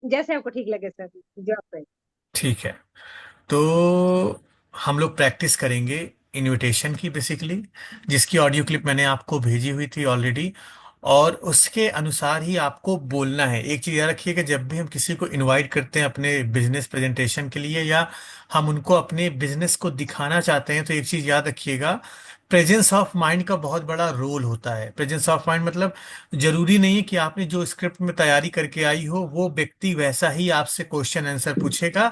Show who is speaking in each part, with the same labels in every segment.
Speaker 1: जैसे आपको ठीक लगे सर, जो आप कहें।
Speaker 2: ठीक है। तो हम लोग प्रैक्टिस करेंगे इनविटेशन की बेसिकली, जिसकी ऑडियो क्लिप मैंने आपको भेजी हुई थी ऑलरेडी। और उसके अनुसार ही आपको बोलना है। एक चीज़ याद रखिएगा, जब भी हम किसी को इनवाइट करते हैं अपने बिजनेस प्रेजेंटेशन के लिए, या हम उनको अपने बिजनेस को दिखाना चाहते हैं, तो एक चीज़ याद रखिएगा, प्रेजेंस ऑफ माइंड का बहुत बड़ा रोल होता है। प्रेजेंस ऑफ माइंड मतलब जरूरी नहीं है कि आपने जो स्क्रिप्ट में तैयारी करके आई हो वो व्यक्ति वैसा ही आपसे क्वेश्चन आंसर पूछेगा।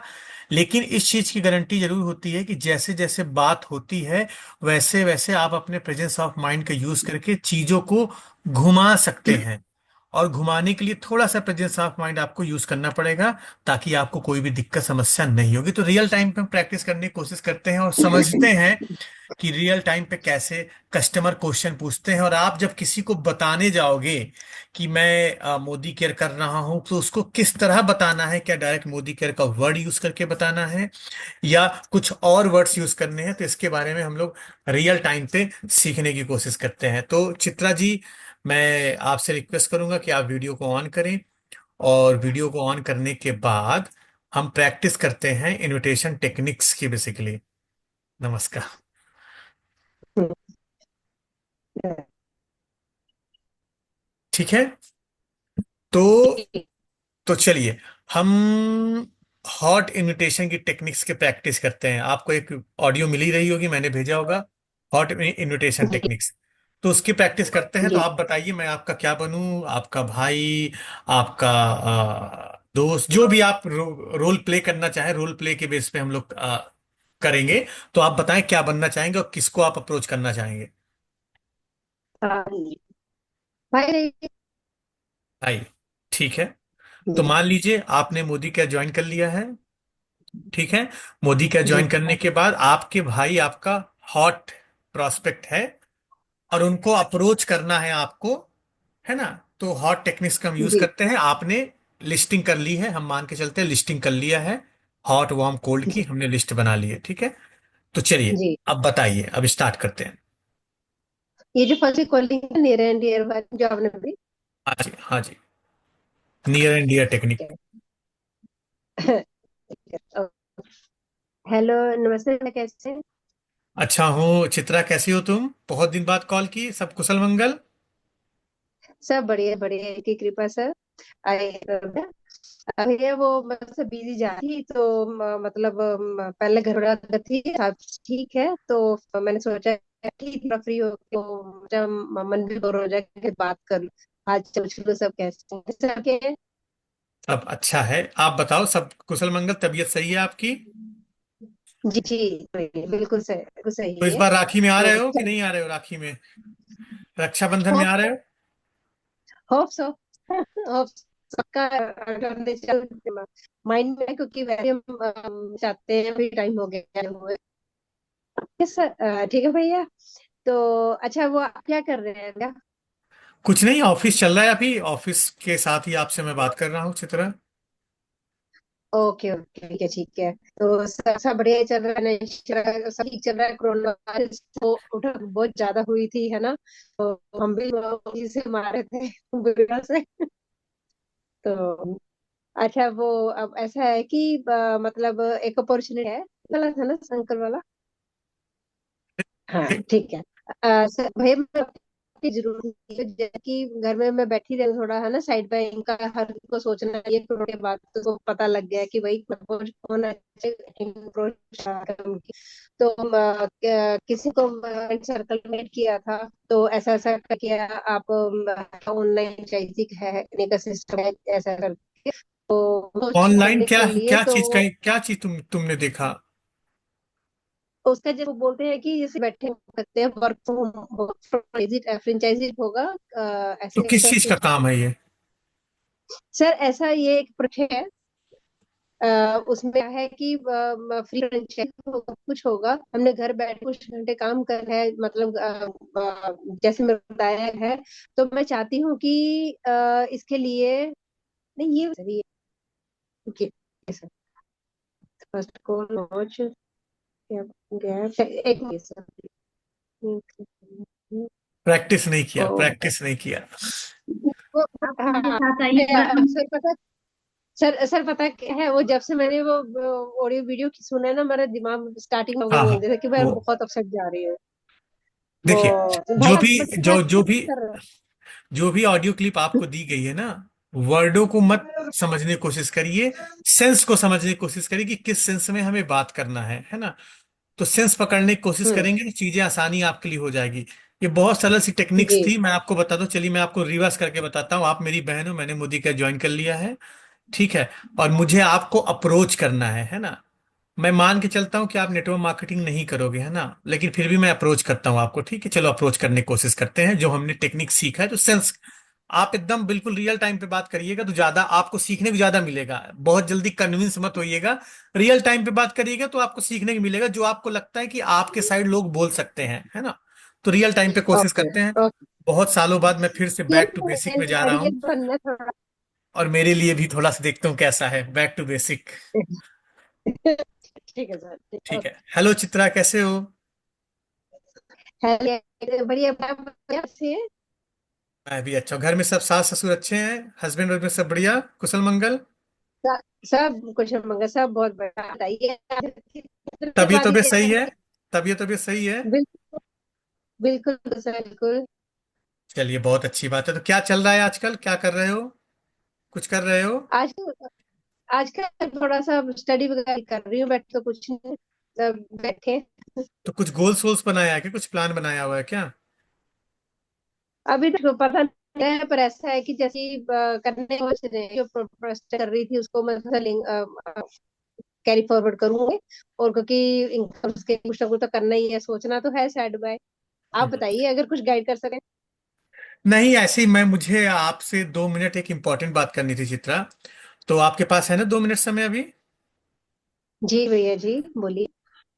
Speaker 2: लेकिन इस चीज की गारंटी जरूर होती है कि जैसे जैसे बात होती है वैसे वैसे आप अपने प्रेजेंस ऑफ माइंड का यूज करके चीजों को घुमा सकते हैं। और घुमाने के लिए थोड़ा सा प्रेजेंस ऑफ माइंड आपको यूज करना पड़ेगा, ताकि आपको कोई भी दिक्कत समस्या नहीं होगी। तो रियल टाइम पे हम प्रैक्टिस करने की कोशिश करते हैं और समझते हैं कि रियल टाइम पे कैसे कस्टमर क्वेश्चन पूछते हैं। और आप जब किसी को बताने जाओगे कि मैं मोदी केयर कर रहा हूं, तो उसको किस तरह बताना है, क्या डायरेक्ट मोदी केयर का वर्ड यूज करके बताना है या कुछ और वर्ड्स यूज करने हैं, तो इसके बारे में हम लोग रियल टाइम पे सीखने की कोशिश करते हैं। तो चित्रा जी, मैं आपसे रिक्वेस्ट करूंगा कि आप वीडियो को ऑन करें। और वीडियो को ऑन करने के बाद हम प्रैक्टिस करते हैं इनविटेशन टेक्निक्स की बेसिकली। नमस्कार। ठीक है। तो
Speaker 1: जी
Speaker 2: तो चलिए, हम हॉट इनविटेशन की टेक्निक्स के प्रैक्टिस करते हैं। आपको एक ऑडियो मिल ही रही होगी, मैंने भेजा होगा, हॉट इनविटेशन
Speaker 1: जी
Speaker 2: टेक्निक्स। तो उसकी प्रैक्टिस करते हैं। तो
Speaker 1: जी।
Speaker 2: आप बताइए, मैं आपका क्या बनूं, आपका भाई, आपका दोस्त, जो भी आप रोल प्ले करना चाहें, रोल प्ले के बेस पे हम लोग करेंगे। तो आप बताएं क्या बनना चाहेंगे और किसको आप अप्रोच करना चाहेंगे।
Speaker 1: जी। भाई।
Speaker 2: आइए। ठीक है। तो
Speaker 1: जी
Speaker 2: मान लीजिए आपने मोदी का ज्वाइन कर लिया है। ठीक है। मोदी का
Speaker 1: जी
Speaker 2: ज्वाइन करने के बाद आपके भाई आपका हॉट प्रोस्पेक्ट है, और उनको अप्रोच करना है आपको, है ना। तो हॉट टेक्निक्स का हम यूज
Speaker 1: जी
Speaker 2: करते हैं। आपने लिस्टिंग कर ली है, हम मान के चलते हैं लिस्टिंग कर लिया है, हॉट वार्म कोल्ड की
Speaker 1: जी
Speaker 2: हमने लिस्ट बना ली है। ठीक है। तो चलिए,
Speaker 1: जी।
Speaker 2: अब बताइए, अब स्टार्ट करते हैं।
Speaker 1: ये जो फर्स्ट कॉलिंग है नियर एंड डियर वाली जो आपने दी।
Speaker 2: हाँ जी, हाँ जी, near and dear technique.
Speaker 1: Hello, नमस्ते, मैं कैसे हैं?
Speaker 2: अच्छा हूँ चित्रा, कैसी हो तुम? बहुत दिन बाद कॉल की, सब कुशल मंगल?
Speaker 1: सब बढ़िया बढ़िया की कृपा सर। आए अभी ये वो बस बिजी जा रही तो मतलब पहले घर वाला थी अब ठीक है तो मैंने सोचा ठीक थोड़ा फ्री हो तो जब मन भी बोर हो जाए कि बात कर लूं। आज चल चलो सब कैसे हैं? सब के हैं?
Speaker 2: अब अच्छा है, आप बताओ, सब कुशल मंगल, तबीयत सही है आपकी?
Speaker 1: जी जी। बिल्कुल
Speaker 2: तो
Speaker 1: सही
Speaker 2: इस
Speaker 1: है।
Speaker 2: बार राखी में आ
Speaker 1: तो
Speaker 2: रहे हो कि नहीं आ रहे हो? राखी में, रक्षाबंधन में
Speaker 1: होप
Speaker 2: आ रहे हो?
Speaker 1: होप सो होप सबका चल माइंड में है, क्योंकि वैसे हम चाहते हैं अभी टाइम हो गया हुए। यस सर, ठीक है भैया। तो अच्छा, वो आप क्या कर रहे हैं भैया?
Speaker 2: कुछ नहीं, ऑफिस चल रहा है अभी, ऑफिस के साथ ही आपसे मैं बात कर रहा हूँ चित्रा।
Speaker 1: ओके ओके, ठीक है। तो सब बढ़िया चल रहा है ना? सब ठीक चल रहा है? कोरोना वायरस तो उठक बहुत ज्यादा हुई थी है ना, तो हम भी उसी से मारे थे कोरोना से। तो अच्छा, वो अब ऐसा है कि मतलब एक अपॉर्चुनिटी है, गलत है ना अंकल वाला? हाँ ठीक है। सर भैया, मैं आपकी जरूरत है, जैसे कि घर में मैं बैठी रहूं थोड़ा है ना, साइड बाय इनका हर को सोचना है। ये कोरोना के बाद तो पता लग गया कि भाई अप्रोच कौन है, अप्रोच उनकी। तो किसी को सर्कल में किया था, तो ऐसा ऐसा किया आप, ऑनलाइन चीज है का सिस्टम है ऐसा करके, तो वो
Speaker 2: ऑनलाइन
Speaker 1: करने
Speaker 2: क्या?
Speaker 1: के लिए
Speaker 2: क्या
Speaker 1: तो
Speaker 2: चीज का, क्या चीज तुमने देखा?
Speaker 1: उसका जब वो बोलते हैं कि जैसे बैठे हो सकते हैं, वर्क फ्रॉम फ्रेंचाइजी होगा,
Speaker 2: तो
Speaker 1: ऐसे
Speaker 2: किस चीज का
Speaker 1: करके।
Speaker 2: काम है ये?
Speaker 1: सर ऐसा ये एक प्रोजेक्ट है, उसमें क्या है कि फ्री फ्रेंचाइज होगा, कुछ होगा, हमने घर बैठे कुछ घंटे काम कर है, मतलब जैसे मैं बताया है। तो मैं चाहती हूँ कि इसके लिए नहीं, ये सही है। सर फर्स्ट कॉल लॉन्च क्या गया, एक मिनट सर।
Speaker 2: प्रैक्टिस नहीं किया,
Speaker 1: ओ,
Speaker 2: प्रैक्टिस नहीं किया।
Speaker 1: वो
Speaker 2: आप
Speaker 1: हाँ
Speaker 2: उनके
Speaker 1: हाँ,
Speaker 2: साथ आइए, बात।
Speaker 1: सर पता सर सर पता क्या है, वो जब से मैंने वो ऑडियो वीडियो की सुना है ना, मेरा दिमाग स्टार्टिंग में वो
Speaker 2: हाँ हाँ।
Speaker 1: बोल रहे थे कि मैं
Speaker 2: वो
Speaker 1: बहुत अपसेट जा रही हूँ। वो
Speaker 2: देखिए, जो
Speaker 1: बहुत
Speaker 2: भी
Speaker 1: अच्छा
Speaker 2: जो भी
Speaker 1: कर रहा है।
Speaker 2: जो भी ऑडियो क्लिप आपको दी गई है ना, वर्डों को मत समझने की कोशिश करिए, सेंस को समझने की कोशिश करिए कि किस सेंस में हमें बात करना है ना। तो सेंस पकड़ने की कोशिश
Speaker 1: हम्म।
Speaker 2: करेंगे तो चीजें आसानी आपके लिए हो जाएगी। ये बहुत सरल सी टेक्निक्स
Speaker 1: जी।
Speaker 2: थी, मैं आपको बता दूं, चलिए मैं आपको रिवर्स करके बताता हूँ। आप मेरी बहन हो, मैंने मोदी का ज्वाइन कर लिया है, ठीक है, और मुझे आपको अप्रोच करना है ना। मैं मान के चलता हूं कि आप नेटवर्क मार्केटिंग नहीं करोगे, है ना, लेकिन फिर भी मैं अप्रोच करता हूं आपको, ठीक है, चलो अप्रोच करने की कोशिश करते हैं। जो हमने टेक्निक सीखा है, तो सेंस, आप एकदम बिल्कुल रियल टाइम पे बात करिएगा तो ज्यादा आपको सीखने को ज्यादा मिलेगा। बहुत जल्दी कन्विंस मत होइएगा, रियल टाइम पे बात करिएगा तो आपको सीखने को मिलेगा जो आपको लगता है कि आपके साइड लोग बोल सकते हैं, है ना। तो रियल टाइम पे कोशिश
Speaker 1: ओके
Speaker 2: करते हैं।
Speaker 1: ओके।
Speaker 2: बहुत सालों बाद मैं फिर से बैक टू बेसिक में जा रहा हूँ,
Speaker 1: रियल बनना थोड़ा।
Speaker 2: और मेरे लिए भी थोड़ा सा देखता हूँ कैसा है बैक टू बेसिक।
Speaker 1: ठीक है सर, ठीक।
Speaker 2: ठीक है,
Speaker 1: ओके।
Speaker 2: हेलो चित्रा, कैसे हो?
Speaker 1: हेलो, बढ़िया बढ़िया से।
Speaker 2: मैं भी अच्छा हूँ। घर में सब सास ससुर अच्छे हैं? हस्बैंड वर्बैंड सब बढ़िया, कुशल मंगल?
Speaker 1: सब सब कुछ मंगा, सब बहुत बढ़िया। बताइए
Speaker 2: तबीयत
Speaker 1: बाद ही
Speaker 2: तबीयत सही है?
Speaker 1: कैसे?
Speaker 2: तबीयत तबीयत सही है?
Speaker 1: बिल्कुल बिल्कुल सर, बिल्कुल।
Speaker 2: चलिए, बहुत अच्छी बात है। तो क्या चल रहा है आजकल, क्या कर रहे हो, कुछ कर रहे हो?
Speaker 1: आज आजकल थोड़ा सा स्टडी वगैरह कर रही हूँ, बैठ तो कुछ नहीं, सब बैठे।
Speaker 2: तो कुछ गोल्स वोल्स बनाया है, कि कुछ प्लान बनाया हुआ है क्या?
Speaker 1: अभी तो पता नहीं है, पर ऐसा है कि जैसे ही, करने की सोच रहे हैं, जो प्रोटेस्ट कर रही थी उसको मैं कैरी फॉरवर्ड करूंगी। और क्योंकि इनकम के कुछ ना कुछ तो करना ही है, सोचना तो है साइड बाय। आप
Speaker 2: हम्म।
Speaker 1: बताइए अगर कुछ गाइड कर सकें।
Speaker 2: नहीं, ऐसे ही मैं, मुझे आपसे 2 मिनट एक इंपॉर्टेंट बात करनी थी चित्रा। तो आपके पास है ना 2 मिनट समय अभी?
Speaker 1: जी भैया जी, बोलिए।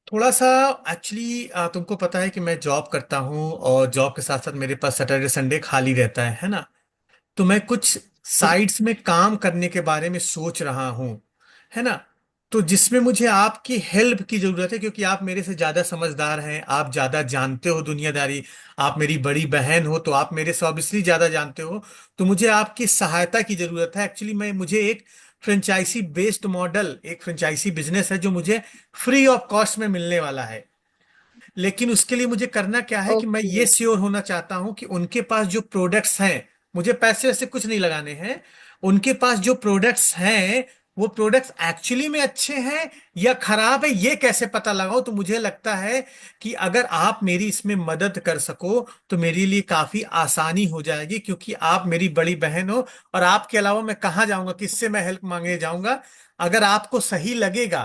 Speaker 2: थोड़ा सा, एक्चुअली तुमको पता है कि मैं जॉब करता हूँ, और जॉब के साथ साथ मेरे पास सैटरडे संडे खाली रहता है ना। तो मैं कुछ
Speaker 1: जी।
Speaker 2: साइट्स में काम करने के बारे में सोच रहा हूं, है ना। तो जिसमें मुझे आपकी हेल्प की जरूरत है, क्योंकि आप मेरे से ज्यादा समझदार हैं, आप ज्यादा जानते हो दुनियादारी, आप मेरी बड़ी बहन हो तो आप मेरे से ऑब्वियसली ज्यादा जानते हो। तो मुझे आपकी सहायता की जरूरत है। एक्चुअली मैं, मुझे एक फ्रेंचाइजी बेस्ड मॉडल, एक फ्रेंचाइजी बिजनेस है जो मुझे फ्री ऑफ कॉस्ट में मिलने वाला है। लेकिन उसके लिए मुझे करना क्या है कि मैं
Speaker 1: ओके
Speaker 2: ये श्योर होना चाहता हूं कि उनके पास जो प्रोडक्ट्स हैं, मुझे पैसे वैसे कुछ नहीं लगाने हैं, उनके पास जो प्रोडक्ट्स हैं वो प्रोडक्ट्स एक्चुअली में अच्छे हैं या खराब है, ये कैसे पता लगाऊं। तो मुझे लगता है कि अगर आप मेरी इसमें मदद कर सको तो मेरे लिए काफी आसानी हो जाएगी, क्योंकि आप मेरी बड़ी बहन हो। और आपके अलावा मैं कहाँ जाऊंगा, किससे मैं हेल्प मांगने जाऊंगा? अगर आपको सही लगेगा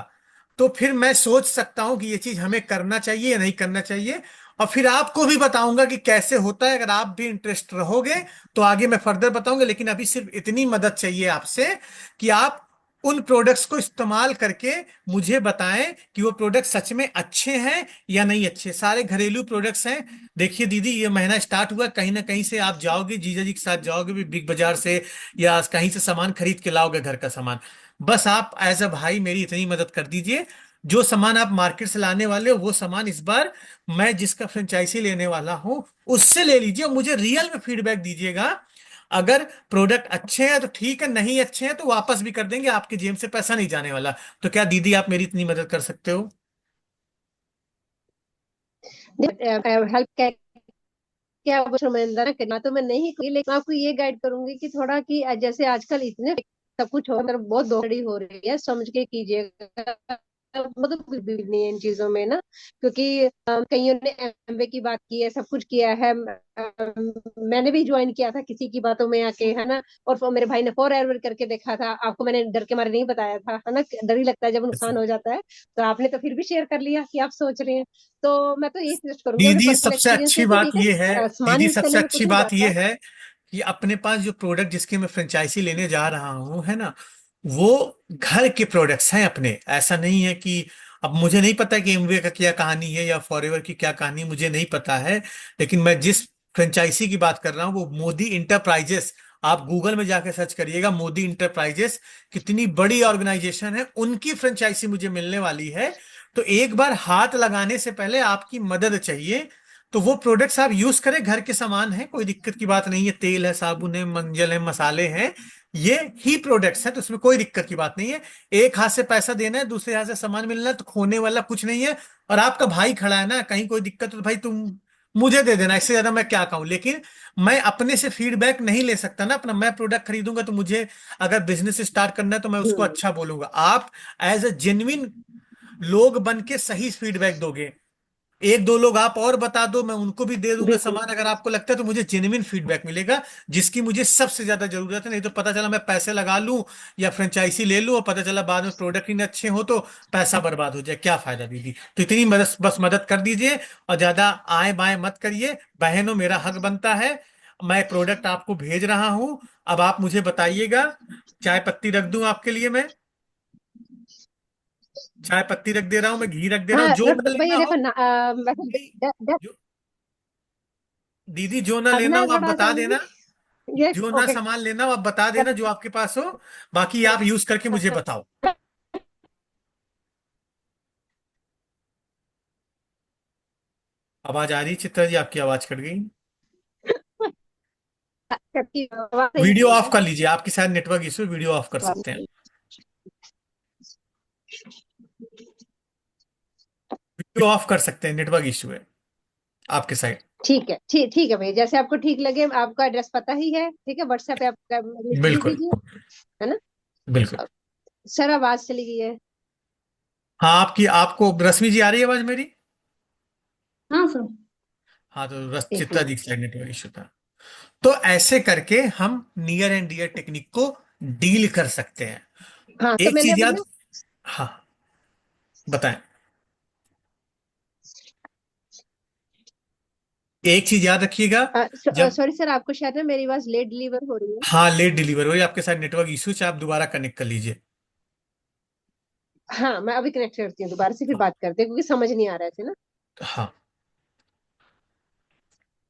Speaker 2: तो फिर मैं सोच सकता हूं कि ये चीज हमें करना चाहिए या नहीं करना चाहिए। और फिर आपको भी बताऊंगा कि कैसे होता है। अगर आप भी इंटरेस्ट रहोगे तो आगे मैं फर्दर बताऊंगा, लेकिन अभी सिर्फ इतनी मदद चाहिए आपसे कि आप उन प्रोडक्ट्स को इस्तेमाल करके मुझे बताएं कि वो प्रोडक्ट सच में अच्छे हैं या नहीं अच्छे। सारे घरेलू प्रोडक्ट्स हैं। देखिए दीदी, ये महीना स्टार्ट हुआ, कहीं ना कहीं से आप जाओगे, जीजा जी के साथ जाओगे भी बिग बाजार से, या कहीं से सामान खरीद के लाओगे, घर का सामान। बस आप एज अ भाई मेरी इतनी मदद कर दीजिए, जो सामान आप मार्केट से लाने वाले हो वो सामान इस बार मैं जिसका फ्रेंचाइजी लेने वाला हूं उससे ले लीजिए, और मुझे रियल में फीडबैक दीजिएगा। अगर प्रोडक्ट अच्छे हैं तो ठीक है, नहीं अच्छे हैं तो वापस भी कर देंगे, आपके जेब से पैसा नहीं जाने वाला। तो क्या दीदी आप मेरी इतनी मदद कर सकते हो?
Speaker 1: हेल्प क्या क्या वो शर्मिंदा ना करना तो मैं नहीं करूंगी, लेकिन मैं आपको ये गाइड करूंगी कि थोड़ा कि जैसे आजकल इतने सब कुछ हो, मतलब बहुत धोखाधड़ी हो रही है, समझ के कीजिएगा। मतलब कुछ भी नहीं है इन चीजों में ना, क्योंकि कईयों ने एमवे की बात की है, सब कुछ किया है। मैंने भी ज्वाइन किया था किसी की बातों में आके, है ना। और मेरे भाई ने फॉर एवर करके देखा था, आपको मैंने डर के मारे नहीं बताया था, है ना। डर ही लगता है जब नुकसान हो जाता है। तो आपने तो फिर भी शेयर कर लिया कि आप सोच रहे हैं। तो मैं तो यही सजेस्ट करूंगी, अपने
Speaker 2: दीदी
Speaker 1: पर्सनल
Speaker 2: सबसे
Speaker 1: एक्सपीरियंस
Speaker 2: अच्छी
Speaker 1: से, कि
Speaker 2: बात
Speaker 1: ठीक है,
Speaker 2: यह है,
Speaker 1: सामान
Speaker 2: दीदी
Speaker 1: यूज
Speaker 2: सबसे
Speaker 1: करने में
Speaker 2: अच्छी
Speaker 1: कुछ नहीं
Speaker 2: बात
Speaker 1: जाता।
Speaker 2: यह है कि अपने पास जो प्रोडक्ट जिसके मैं फ्रेंचाइजी लेने जा रहा हूं, है ना, वो घर के प्रोडक्ट्स हैं अपने। ऐसा नहीं है कि, अब मुझे नहीं पता कि एमवे का क्या कहानी है या फॉरएवर की क्या कहानी है, मुझे नहीं पता है। लेकिन मैं जिस फ्रेंचाइजी की बात कर रहा हूँ वो मोदी इंटरप्राइजेस, आप गूगल में जाकर सर्च करिएगा मोदी इंटरप्राइजेस, कितनी बड़ी ऑर्गेनाइजेशन है, उनकी फ्रेंचाइजी मुझे मिलने वाली है। तो एक बार हाथ लगाने से पहले आपकी मदद चाहिए। तो वो प्रोडक्ट्स आप यूज करें, घर के सामान है, कोई दिक्कत की बात नहीं है, तेल है, साबुन है, मंजल है, मसाले हैं, ये ही प्रोडक्ट्स हैं, तो उसमें कोई दिक्कत की बात नहीं है। एक हाथ से पैसा देना है, दूसरे हाथ से सामान मिलना है, तो खोने वाला कुछ नहीं है। और आपका भाई खड़ा है ना, कहीं कोई दिक्कत हो तो भाई तुम मुझे दे देना, इससे ज्यादा मैं क्या कहूं। लेकिन मैं अपने से फीडबैक नहीं ले सकता ना अपना, मैं प्रोडक्ट खरीदूंगा तो मुझे अगर बिजनेस स्टार्ट करना है तो मैं उसको
Speaker 1: हम्म।
Speaker 2: अच्छा बोलूंगा। आप एज अ जेन्युइन लोग बन के सही फीडबैक दोगे। एक दो लोग आप और बता दो, मैं उनको भी दे दूंगा
Speaker 1: बिल्कुल।
Speaker 2: सामान अगर आपको लगता है, तो मुझे जेन्युइन फीडबैक मिलेगा, जिसकी मुझे सबसे ज्यादा जरूरत है। नहीं तो पता चला मैं पैसे लगा लूं या फ्रेंचाइजी ले लूं और पता चला बाद में प्रोडक्ट ही न अच्छे हो तो पैसा बर्बाद हो जाए, क्या फायदा दीदी। तो इतनी मदद, बस मदद कर दीजिए, और ज्यादा आए बाएं मत करिए। बहनों, मेरा हक बनता है, मैं प्रोडक्ट आपको भेज रहा हूं। अब आप मुझे बताइएगा, चाय पत्ती रख दूं आपके लिए मैं? चाय पत्ती रख दे रहा हूं मैं, घी रख दे रहा
Speaker 1: हाँ,
Speaker 2: हूं, जो
Speaker 1: रख
Speaker 2: ना
Speaker 1: दो
Speaker 2: लेना
Speaker 1: भैया,
Speaker 2: हो
Speaker 1: देखो ना, वैसे
Speaker 2: भाई, जो दीदी जो ना
Speaker 1: अब
Speaker 2: लेना
Speaker 1: मैं
Speaker 2: हो आप
Speaker 1: थोड़ा सा
Speaker 2: बता देना।
Speaker 1: यस,
Speaker 2: जो ना
Speaker 1: ओके।
Speaker 2: सामान लेना हो आप बता देना, जो आपके पास हो, बाकी आप यूज करके मुझे बताओ। आवाज आ रही चित्रा जी? आपकी आवाज कट गई।
Speaker 1: सबकी आवाज सही
Speaker 2: वीडियो
Speaker 1: नहीं
Speaker 2: ऑफ
Speaker 1: है।
Speaker 2: कर लीजिए, आपकी शायद नेटवर्क इशू, वीडियो ऑफ कर
Speaker 1: आवाज
Speaker 2: सकते हैं।
Speaker 1: नहीं।
Speaker 2: वीडियो ऑफ कर सकते हैं, नेटवर्क इशू है आपके साइड।
Speaker 1: ठीक है, ठीक ठीक है भैया, जैसे आपको ठीक लगे। आपका एड्रेस पता ही है, ठीक है, व्हाट्सएप पे आप भेज
Speaker 2: बिल्कुल।
Speaker 1: दीजिए, है ना।
Speaker 2: बिल्कुल।
Speaker 1: अब सर, आवाज चली गई है।
Speaker 2: हाँ, आपकी, आपको रश्मि जी आ रही है आवाज मेरी?
Speaker 3: हाँ सर।
Speaker 2: हाँ, तो
Speaker 1: एक
Speaker 2: चित्रा जी
Speaker 1: मिनट।
Speaker 2: की साइड नेटवर्क इशू था। तो ऐसे करके हम नियर एंड डियर टेक्निक को डील कर सकते हैं।
Speaker 1: हाँ, तो
Speaker 2: एक
Speaker 1: मैंने
Speaker 2: चीज याद,
Speaker 1: भैया,
Speaker 2: हाँ बताएं, एक चीज याद रखिएगा। जब,
Speaker 1: सॉरी सर, आपको शायद ना मेरी आवाज लेट डिलीवर हो रही है।
Speaker 2: हाँ लेट डिलीवर हो रही है आपके साथ, नेटवर्क इशू से आप दोबारा कनेक्ट कर लीजिए।
Speaker 1: हाँ, मैं अभी कनेक्ट करती हूँ दोबारा से, फिर
Speaker 2: हाँ।
Speaker 1: बात करते हैं, क्योंकि समझ नहीं आ रहे थे ना।
Speaker 2: हाँ,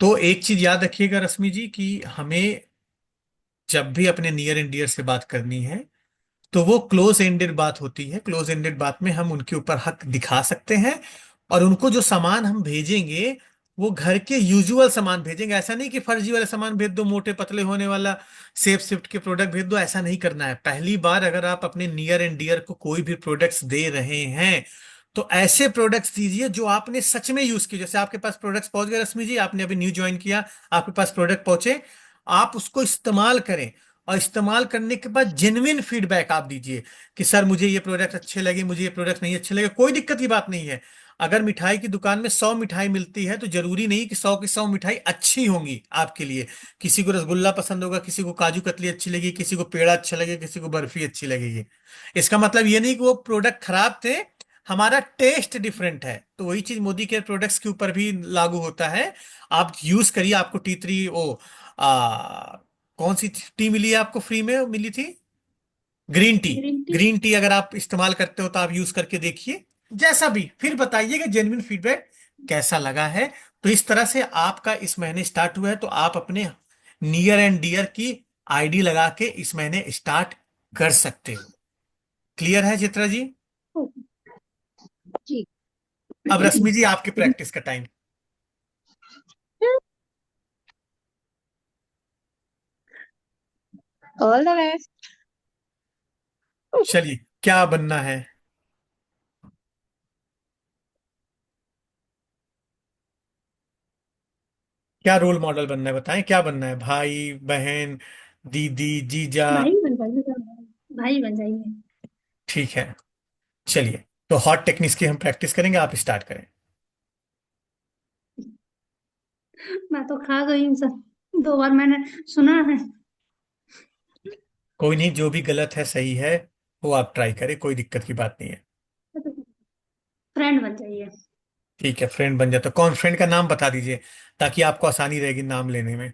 Speaker 2: तो एक चीज याद रखिएगा रश्मि जी, कि हमें जब भी अपने नियर एंड डियर से बात करनी है, तो वो क्लोज एंडेड बात होती है। क्लोज एंडेड बात में हम उनके ऊपर हक दिखा सकते हैं, और उनको जो सामान हम भेजेंगे वो घर के यूजुअल सामान भेजेंगे। ऐसा नहीं कि फर्जी वाला सामान भेज दो, मोटे पतले होने वाला सेफ शिफ्ट के प्रोडक्ट भेज दो, ऐसा नहीं करना है। पहली बार अगर आप अपने नियर एंड डियर को कोई भी प्रोडक्ट्स दे रहे हैं, तो ऐसे प्रोडक्ट्स दीजिए जो आपने सच में यूज किए। जैसे आपके पास प्रोडक्ट्स पहुंच गए रश्मि जी, आपने अभी न्यू ज्वाइन किया, आपके पास प्रोडक्ट पहुंचे, आप उसको इस्तेमाल करें, और इस्तेमाल करने के बाद जेन्युइन फीडबैक आप दीजिए कि सर मुझे ये प्रोडक्ट अच्छे लगे, मुझे ये प्रोडक्ट नहीं अच्छे लगे। कोई दिक्कत की बात नहीं है। अगर मिठाई की दुकान में 100 मिठाई मिलती है, तो जरूरी नहीं कि 100 की 100 मिठाई अच्छी होंगी आपके लिए। किसी को रसगुल्ला पसंद होगा, किसी को काजू कतली अच्छी लगेगी, किसी को पेड़ा अच्छा लगेगा, किसी को बर्फी अच्छी लगेगी। इसका मतलब ये नहीं कि वो प्रोडक्ट खराब थे, हमारा टेस्ट डिफरेंट है। तो वही चीज मोदी केयर प्रोडक्ट्स के ऊपर भी लागू होता है। आप यूज करिए, आपको टी3 ओ कौन सी टी मिली है आपको, फ्री में मिली थी? Green tea.
Speaker 3: Green tea.
Speaker 2: Green tea अगर आप इस्तेमाल करते हो तो आप यूज करके देखिए, जैसा भी, फिर बताइएगा जेन्युइन फीडबैक कैसा लगा है। तो इस तरह से आपका इस महीने स्टार्ट हुआ है, तो आप अपने नियर एंड डियर की आईडी लगा के इस महीने स्टार्ट कर सकते हो। क्लियर है चित्रा जी?
Speaker 1: जी।
Speaker 2: अब रश्मि जी आपकी प्रैक्टिस का टाइम।
Speaker 1: All the best.
Speaker 2: चलिए, क्या बनना है? क्या रोल मॉडल बनना है, बताएं क्या बनना है? भाई, बहन, दीदी, जीजा?
Speaker 3: भाई बन जाइए सर, भाई बन जाइए।
Speaker 2: ठीक है, चलिए। तो हॉट टेक्निक्स की हम प्रैक्टिस करेंगे, आप स्टार्ट करें।
Speaker 3: मैं तो खा गई हूँ सर, 2 बार मैंने सुना है।
Speaker 2: कोई नहीं, जो भी गलत है सही है, वो आप ट्राई करें, कोई दिक्कत की बात नहीं है।
Speaker 3: फ्रेंड बन जाइए।
Speaker 2: ठीक है, फ्रेंड बन जाता, कौन? फ्रेंड का नाम बता दीजिए, ताकि आपको आसानी रहेगी नाम लेने में।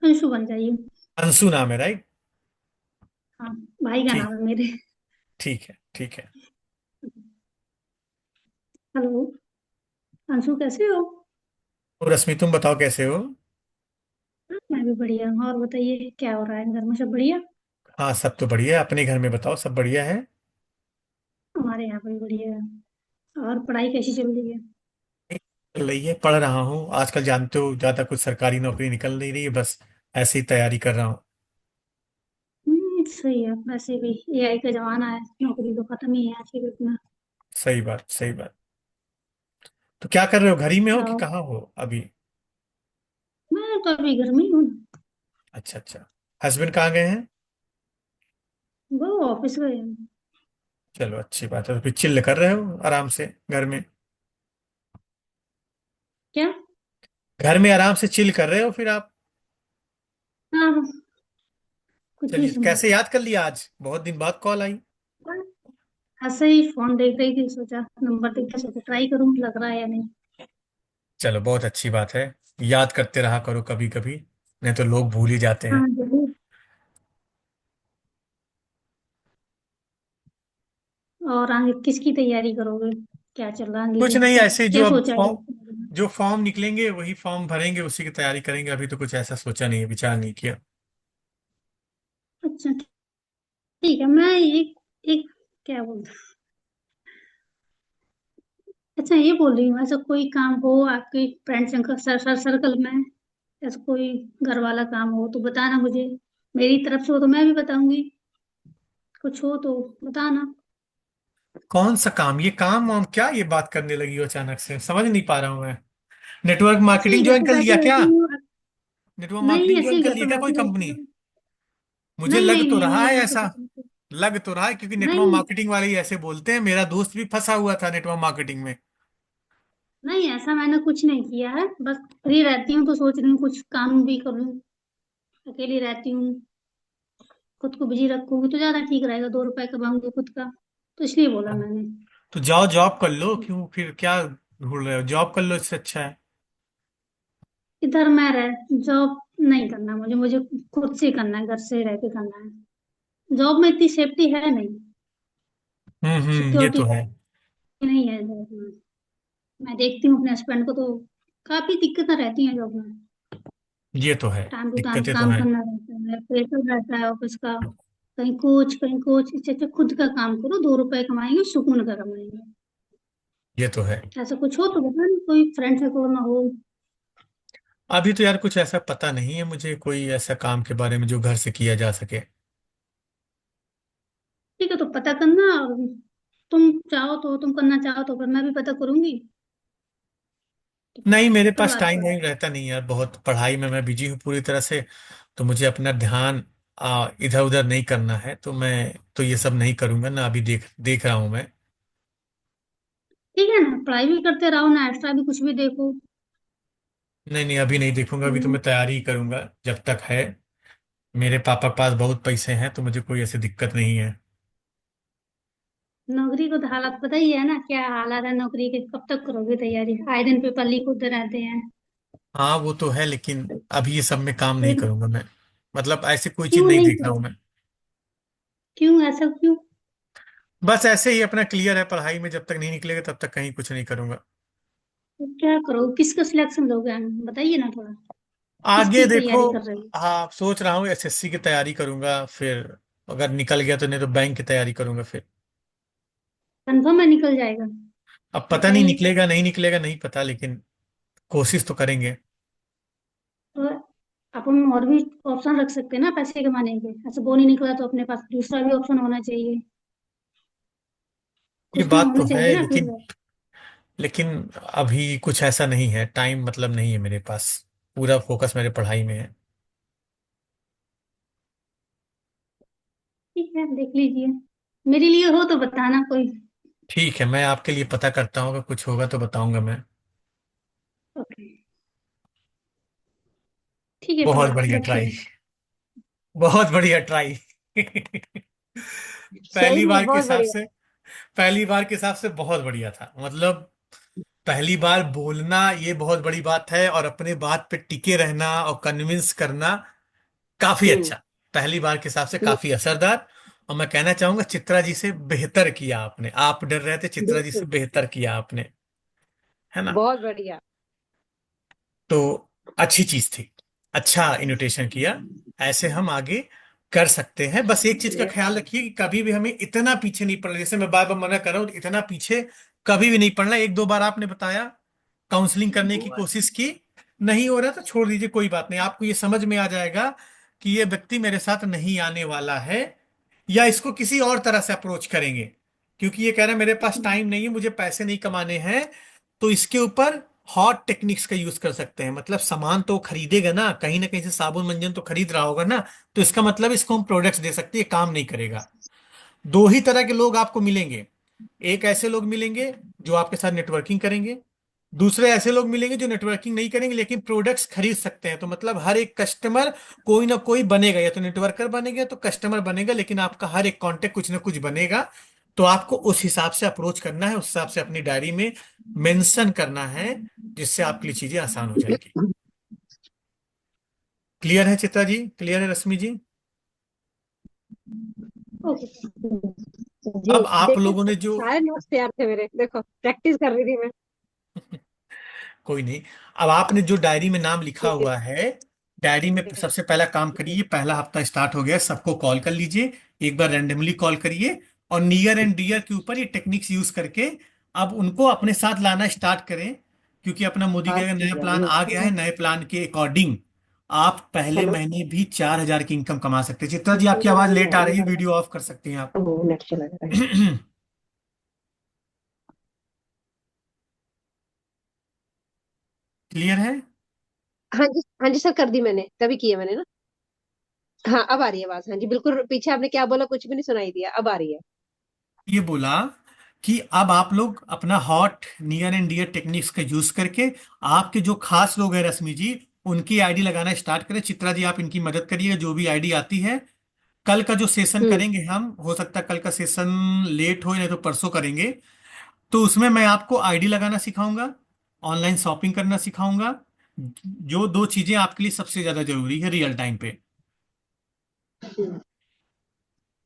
Speaker 3: अंशु बन जाइए।
Speaker 2: अंशु नाम है, राइट?
Speaker 3: हाँ, भाई का नाम
Speaker 2: ठीक,
Speaker 3: है मेरे।
Speaker 2: ठीक है, ठीक है।
Speaker 3: हेलो, अंशु कैसे हो?
Speaker 2: तो रश्मि तुम बताओ कैसे हो?
Speaker 3: मैं भी बढ़िया हूँ। और बताइए क्या हो रहा है, घर में सब बढ़िया?
Speaker 2: हाँ, सब तो बढ़िया है, अपने घर में बताओ, सब बढ़िया है?
Speaker 3: हमारे यहाँ पे भी बढ़िया है। और पढ़ाई कैसी चल रही है?
Speaker 2: चल रही है, पढ़ रहा हूँ आजकल, जानते हो ज्यादा कुछ सरकारी नौकरी निकल नहीं रही है, बस ऐसे ही तैयारी कर रहा हूँ।
Speaker 3: सही है। वैसे भी एआई का जमाना है, नौकरी तो खत्म ही है आज के डेट में।
Speaker 2: सही बात, सही बात। तो क्या कर रहे हो, घर ही में हो कि
Speaker 3: बताओ।
Speaker 2: कहाँ हो अभी?
Speaker 3: मैं तो अभी घर में ही हूँ।
Speaker 2: अच्छा अच्छा। हस्बैंड कहाँ गए हैं?
Speaker 3: वो ऑफिस गए हैं।
Speaker 2: चलो अच्छी बात है, तो फिर चिल्ल कर रहे हो आराम से घर में।
Speaker 3: क्या?
Speaker 2: घर में आराम से चिल कर रहे हो फिर आप।
Speaker 3: हाँ, कुछ भी
Speaker 2: चलिए,
Speaker 3: सुनो।
Speaker 2: कैसे याद कर लिया आज, बहुत दिन बाद कॉल आई।
Speaker 3: ऐसे ही फोन देख रही थी, सोचा नंबर देख के सोचा ट्राई करूँ, लग रहा है या नहीं।
Speaker 2: चलो बहुत अच्छी बात है। याद करते रहा करो कभी कभी, नहीं तो लोग भूल ही जाते
Speaker 3: हाँ
Speaker 2: हैं।
Speaker 3: जरूर। और आगे किसकी तैयारी करोगे? क्या चल रहा है आगे
Speaker 2: कुछ
Speaker 3: का?
Speaker 2: नहीं,
Speaker 3: क्या
Speaker 2: ऐसे जो
Speaker 3: क्या
Speaker 2: अब
Speaker 3: सोचा है?
Speaker 2: फॉर्म, जो फॉर्म निकलेंगे वही फॉर्म भरेंगे, उसी की तैयारी करेंगे। अभी तो कुछ ऐसा सोचा नहीं है, विचार नहीं किया।
Speaker 3: अच्छा ठीक है। मैं एक एक क्या बोलता, अच्छा ये बोल रही हूँ, ऐसा कोई काम हो आपके फ्रेंड सर्कल में, ऐसा कोई घर वाला काम हो तो बताना मुझे। मेरी तरफ से हो तो मैं भी बताऊंगी, कुछ हो तो बताना।
Speaker 2: कौन सा काम, ये काम वाम क्या, ये बात करने लगी हो अचानक से, समझ नहीं पा रहा हूँ मैं। नेटवर्क
Speaker 3: ऐसे ही
Speaker 2: मार्केटिंग
Speaker 3: घर
Speaker 2: ज्वाइन
Speaker 3: पे
Speaker 2: कर लिया
Speaker 3: बैठे
Speaker 2: क्या?
Speaker 3: रहती हूँ।
Speaker 2: नेटवर्क
Speaker 3: नहीं,
Speaker 2: मार्केटिंग
Speaker 3: ऐसे
Speaker 2: ज्वाइन
Speaker 3: ही
Speaker 2: कर
Speaker 3: घर
Speaker 2: लिया
Speaker 3: पे
Speaker 2: क्या कोई
Speaker 3: बैठे रहती
Speaker 2: कंपनी?
Speaker 3: हूँ।
Speaker 2: मुझे
Speaker 3: नहीं
Speaker 2: लग
Speaker 3: नहीं
Speaker 2: तो
Speaker 3: नहीं,
Speaker 2: रहा
Speaker 3: मुझे
Speaker 2: है
Speaker 3: ऐसा
Speaker 2: ऐसा।
Speaker 3: कुछ नहीं।
Speaker 2: लग तो रहा है, क्योंकि नेटवर्क
Speaker 3: नहीं
Speaker 2: मार्केटिंग वाले ही ऐसे बोलते हैं, मेरा दोस्त भी फंसा हुआ था नेटवर्क मार्केटिंग में।
Speaker 3: नहीं, ऐसा मैंने कुछ नहीं किया है, बस फ्री रहती हूँ तो सोच रही हूँ कुछ काम भी करूँ। अकेली रहती हूँ, खुद को बिजी रखूंगी तो ज्यादा ठीक रहेगा, 2 रुपए कमाऊंगी खुद का, तो इसलिए बोला मैंने।
Speaker 2: तो जाओ जॉब कर लो, क्यों फिर क्या ढूंढ रहे हो, जॉब कर लो, इससे अच्छा है।
Speaker 3: इधर मैं रह जॉब नहीं करना, मुझे खुद से करना है, घर से रह के करना है। जॉब में इतनी सेफ्टी है नहीं,
Speaker 2: ये
Speaker 3: सिक्योरिटी
Speaker 2: तो है।
Speaker 3: नहीं है जॉब में। मैं देखती हूँ अपने हस्बैंड को तो काफी दिक्कतें रहती हैं जॉब में।
Speaker 2: ये तो है,
Speaker 3: टाइम टू टाइम
Speaker 2: दिक्कतें तो
Speaker 3: काम
Speaker 2: हैं।
Speaker 3: करना रहता है, प्रेशर रहता है ऑफिस का। कहीं कोच, इससे अच्छा खुद का काम करो, 2 रुपए कमाएंगे, सुकून का कमाएंगे।
Speaker 2: ये तो है।
Speaker 3: ऐसा कुछ हो तो बताना, कोई फ्रेंड सर्कल ना हो।
Speaker 2: अभी तो यार कुछ ऐसा पता नहीं है मुझे, कोई ऐसा काम के बारे में जो घर से किया जा सके।
Speaker 3: ठीक है, तो पता करना। और तुम करना चाहो तो फिर मैं भी पता करूंगी। तो
Speaker 2: नहीं, मेरे
Speaker 3: फिर
Speaker 2: पास
Speaker 3: बात
Speaker 2: टाइम
Speaker 3: करो।
Speaker 2: नहीं रहता, नहीं यार, बहुत पढ़ाई में मैं बिजी हूँ पूरी तरह से। तो मुझे अपना ध्यान इधर उधर नहीं करना है, तो मैं तो ये सब नहीं करूंगा ना, अभी देख देख रहा हूँ मैं।
Speaker 3: ठीक है ना, पढ़ाई भी करते रहो ना, एक्स्ट्रा भी कुछ भी देखो।
Speaker 2: नहीं नहीं, अभी नहीं देखूंगा, अभी तो
Speaker 3: हम्म,
Speaker 2: मैं तैयारी ही करूंगा जब तक है। मेरे पापा के पास बहुत पैसे हैं, तो मुझे कोई ऐसी दिक्कत नहीं है।
Speaker 3: नौकरी को तो हालत पता ही है ना, क्या हालत है नौकरी के, कब तक करोगे तैयारी? आए दिन पेपर लीक होते रहते हैं।
Speaker 2: हाँ वो तो है, लेकिन अभी ये सब में काम नहीं
Speaker 3: फिर
Speaker 2: करूंगा मैं। मतलब ऐसी कोई चीज
Speaker 3: क्यों
Speaker 2: नहीं
Speaker 3: नहीं
Speaker 2: देख रहा हूँ
Speaker 3: करोगे?
Speaker 2: मैं।
Speaker 3: क्यों, ऐसा क्यों?
Speaker 2: बस ऐसे ही अपना क्लियर है, पढ़ाई में जब तक नहीं निकलेगा तब तक कहीं कुछ नहीं करूंगा।
Speaker 3: तो क्या करो, किसका सिलेक्शन लोगे? बताइए ना थोड़ा।
Speaker 2: आगे
Speaker 3: किसकी
Speaker 2: देखो।
Speaker 3: तैयारी कर रहे हो?
Speaker 2: हाँ, सोच रहा हूँ एसएससी की तैयारी करूंगा फिर। अगर निकल गया तो, नहीं तो बैंक की तैयारी करूंगा फिर।
Speaker 3: कंफर्म है निकल जाएगा?
Speaker 2: अब पता नहीं,
Speaker 3: बताइए।
Speaker 2: निकलेगा नहीं निकलेगा नहीं पता, लेकिन कोशिश तो करेंगे।
Speaker 3: तो अपन और भी ऑप्शन रख सकते हैं ना पैसे कमाने के, ऐसे वो नहीं निकला तो अपने पास दूसरा भी ऑप्शन होना चाहिए।
Speaker 2: ये
Speaker 3: कुछ तो
Speaker 2: बात तो
Speaker 3: होना चाहिए
Speaker 2: है,
Speaker 3: ना फिर।
Speaker 2: लेकिन लेकिन अभी कुछ ऐसा नहीं है, टाइम मतलब नहीं है मेरे पास। पूरा फोकस मेरे पढ़ाई में है।
Speaker 3: ठीक है, देख लीजिए, मेरे लिए हो तो बताना कोई।
Speaker 2: ठीक है, मैं आपके लिए पता करता हूँ, अगर कुछ होगा तो बताऊंगा मैं।
Speaker 3: ओके। ठीक है,
Speaker 2: बहुत
Speaker 3: फिर
Speaker 2: बढ़िया
Speaker 3: रखती
Speaker 2: ट्राई।
Speaker 3: हूँ।
Speaker 2: बहुत बढ़िया ट्राई। पहली
Speaker 1: सही में
Speaker 2: बार के
Speaker 1: बहुत
Speaker 2: हिसाब
Speaker 1: बढ़िया।
Speaker 2: से, पहली बार के हिसाब से बहुत बढ़िया था, मतलब पहली बार बोलना ये बहुत बड़ी बात है, और अपने बात पे टिके रहना और कन्विंस करना काफी
Speaker 1: हम्म।
Speaker 2: अच्छा। पहली बार के हिसाब से
Speaker 1: हम्म,
Speaker 2: काफी असरदार। और मैं कहना चाहूंगा, चित्रा जी से बेहतर किया आपने, आप डर रहे थे, चित्रा जी से
Speaker 1: बिल्कुल।
Speaker 2: बेहतर किया आपने, है ना?
Speaker 1: बहुत बढ़िया।
Speaker 2: तो अच्छी चीज थी, अच्छा इन्विटेशन किया। ऐसे हम आगे कर सकते हैं, बस एक चीज का ख्याल रखिए कि कभी भी हमें इतना पीछे नहीं पड़ना, जैसे मैं बार बार मना कर रहा हूं, इतना पीछे कभी भी नहीं पड़ना। एक दो बार आपने बताया, काउंसलिंग करने की कोशिश की, नहीं हो रहा तो छोड़ दीजिए, कोई बात नहीं, आपको ये समझ में आ जाएगा कि ये व्यक्ति मेरे साथ नहीं आने वाला है, या इसको किसी और तरह से अप्रोच करेंगे, क्योंकि ये कह रहा है मेरे पास टाइम नहीं है, मुझे पैसे नहीं कमाने हैं। तो इसके ऊपर हॉट टेक्निक्स का यूज कर सकते हैं, मतलब सामान तो खरीदेगा ना कहीं से, साबुन मंजन तो खरीद रहा होगा ना, तो इसका मतलब इसको हम प्रोडक्ट्स दे सकते हैं, काम नहीं करेगा। दो ही तरह के लोग आपको मिलेंगे, एक ऐसे लोग मिलेंगे जो आपके साथ नेटवर्किंग करेंगे, दूसरे ऐसे लोग मिलेंगे जो नेटवर्किंग नहीं करेंगे लेकिन प्रोडक्ट्स खरीद सकते हैं। तो मतलब हर एक कस्टमर कोई ना कोई बनेगा, या तो नेटवर्कर बनेगा तो कस्टमर बनेगा, लेकिन आपका हर एक कांटेक्ट कुछ ना कुछ बनेगा। तो आपको उस हिसाब से अप्रोच करना है, उस हिसाब से अपनी डायरी में मेंशन करना है, जिससे आपके लिए चीजें आसान हो जाएगी। क्लियर है चित्रा जी? क्लियर है रश्मि जी?
Speaker 3: ओके।
Speaker 1: जी
Speaker 2: अब आप
Speaker 1: देखिए,
Speaker 2: लोगों ने जो
Speaker 1: सारे नोट्स तैयार थे मेरे, देखो प्रैक्टिस कर रही थी मैं।
Speaker 2: कोई नहीं, अब आपने जो डायरी में नाम लिखा हुआ है, डायरी में सबसे पहला काम करिए, पहला हफ्ता स्टार्ट हो गया, सबको कॉल कर लीजिए, एक बार रैंडमली कॉल करिए, और नियर एंड डियर के ऊपर ये टेक्निक्स यूज करके अब उनको अपने साथ लाना स्टार्ट करें। क्योंकि अपना मोदी का नया प्लान आ गया है, नए प्लान के अकॉर्डिंग आप पहले
Speaker 1: हेलो।
Speaker 2: महीने भी 4,000 की इनकम कमा सकते हैं। चित्रा जी आपकी आवाज लेट आ रही है, वीडियो ऑफ कर सकती हैं आप।
Speaker 1: नेट चला गया है।
Speaker 2: क्लियर है?
Speaker 1: हाँ जी सर, कर दी मैंने, तभी किया मैंने ना। हाँ अब आ रही है आवाज, हाँ जी बिल्कुल, पीछे आपने क्या बोला कुछ भी नहीं सुनाई दिया, अब आ रही है।
Speaker 2: ये बोला कि अब आप लोग अपना hot near and dear techniques का यूज करके आपके जो खास लोग हैं रश्मि जी, उनकी आईडी लगाना स्टार्ट करें। चित्रा जी आप इनकी मदद करिएगा, जो भी आईडी आती है। कल का जो सेशन
Speaker 1: हम्म।
Speaker 2: करेंगे हम, हो सकता है कल का सेशन लेट हो, नहीं तो परसों करेंगे, तो उसमें मैं आपको आईडी लगाना सिखाऊंगा, ऑनलाइन शॉपिंग करना सिखाऊंगा, जो दो चीजें आपके लिए सबसे ज्यादा जरूरी है रियल टाइम पे।
Speaker 1: जी।